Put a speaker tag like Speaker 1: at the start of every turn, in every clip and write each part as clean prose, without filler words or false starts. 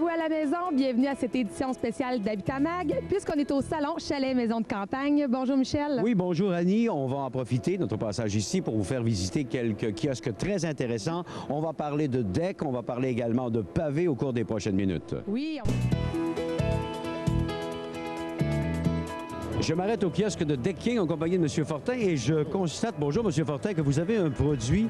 Speaker 1: vous à la maison. Bienvenue à cette édition spéciale d'Habitat Mag, puisqu'on est au salon Chalet Maison de Campagne. Bonjour Michel.
Speaker 2: Oui, bonjour Annie. On va en profiter, notre passage ici, pour vous faire visiter quelques kiosques très intéressants. On va parler de decks, on va parler également de pavés au cours des prochaines minutes.
Speaker 1: Oui.
Speaker 2: Je m'arrête au kiosque de Decking en compagnie de M. Fortin et je constate, bonjour M. Fortin, que vous avez un produit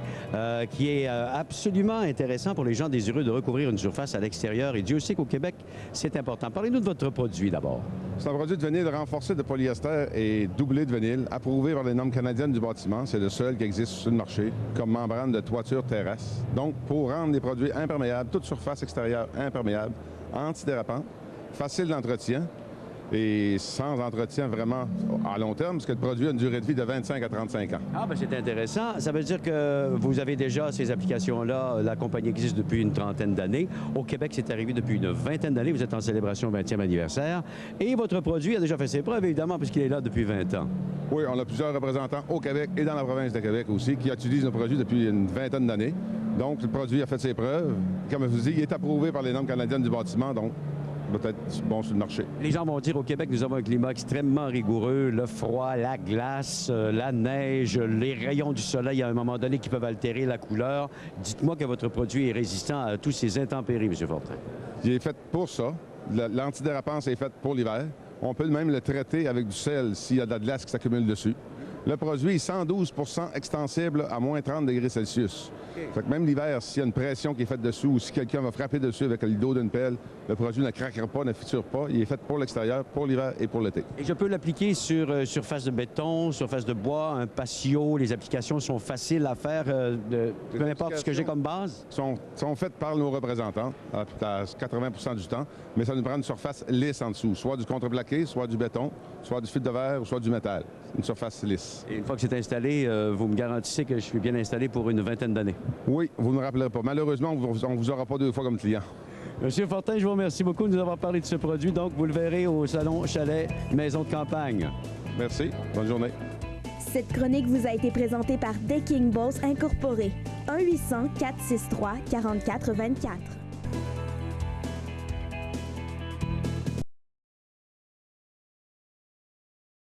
Speaker 2: qui est absolument intéressant pour les gens désireux de recouvrir une surface à l'extérieur. Et Dieu sait qu'au Québec, c'est important. Parlez-nous de votre produit d'abord.
Speaker 3: C'est un produit de vinyle renforcé de polyester et doublé de vinyle, approuvé par les normes canadiennes du bâtiment. C'est le seul qui existe sur le marché comme membrane de toiture terrasse. Donc, pour rendre les produits imperméables, toute surface extérieure imperméable, antidérapant, facile d'entretien, et sans entretien vraiment à long terme, parce que le produit a une durée de vie de 25 à 35 ans.
Speaker 2: Ah, bien, c'est intéressant. Ça veut dire que vous avez déjà ces applications-là. La compagnie existe depuis une trentaine d'années. Au Québec, c'est arrivé depuis une vingtaine d'années. Vous êtes en célébration 20e anniversaire. Et votre produit a déjà fait ses preuves, évidemment, puisqu'il est là depuis 20 ans.
Speaker 3: Oui, on a plusieurs représentants au Québec et dans la province de Québec aussi qui utilisent nos produits depuis une vingtaine d'années. Donc, le produit a fait ses preuves. Comme je vous dis, il est approuvé par les normes canadiennes du bâtiment, donc peut-être bon sur le marché.
Speaker 2: Les gens vont dire au Québec, nous avons un climat extrêmement rigoureux, le froid, la glace, la neige, les rayons du soleil à un moment donné qui peuvent altérer la couleur. Dites-moi que votre produit est résistant à tous ces intempéries, M. Fortin.
Speaker 3: Il est fait pour ça. L'antidérapance est faite pour l'hiver. On peut même le traiter avec du sel s'il y a de la glace qui s'accumule dessus. Le produit est 112 % extensible à moins 30 degrés Celsius. Fait que même l'hiver, s'il y a une pression qui est faite dessus ou si quelqu'un va frapper dessus avec le dos d'une pelle, le produit ne craquera pas, ne fissurera pas. Il est fait pour l'extérieur, pour l'hiver et pour l'été.
Speaker 2: Et je peux l'appliquer sur surface de béton, surface de bois, un patio. Les applications sont faciles à faire, peu importe ce que j'ai comme base.
Speaker 3: Sont faites par nos représentants à 80 % du temps, mais ça nous prend une surface lisse en dessous, soit du contreplaqué, soit du béton, soit du fil de verre ou soit du métal. Une surface lisse.
Speaker 2: Et une fois que c'est installé, vous me garantissez que je suis bien installé pour une vingtaine d'années?
Speaker 3: Oui, vous ne rappellerez pas. Malheureusement, on ne vous aura pas deux fois comme client.
Speaker 2: Monsieur Fortin, je vous remercie beaucoup de nous avoir parlé de ce produit. Donc, vous le verrez au salon Chalet Maison de Campagne.
Speaker 3: Merci. Bonne journée.
Speaker 4: Cette chronique vous a été présentée par Decking Boss Incorporé. 1-800-463-4424.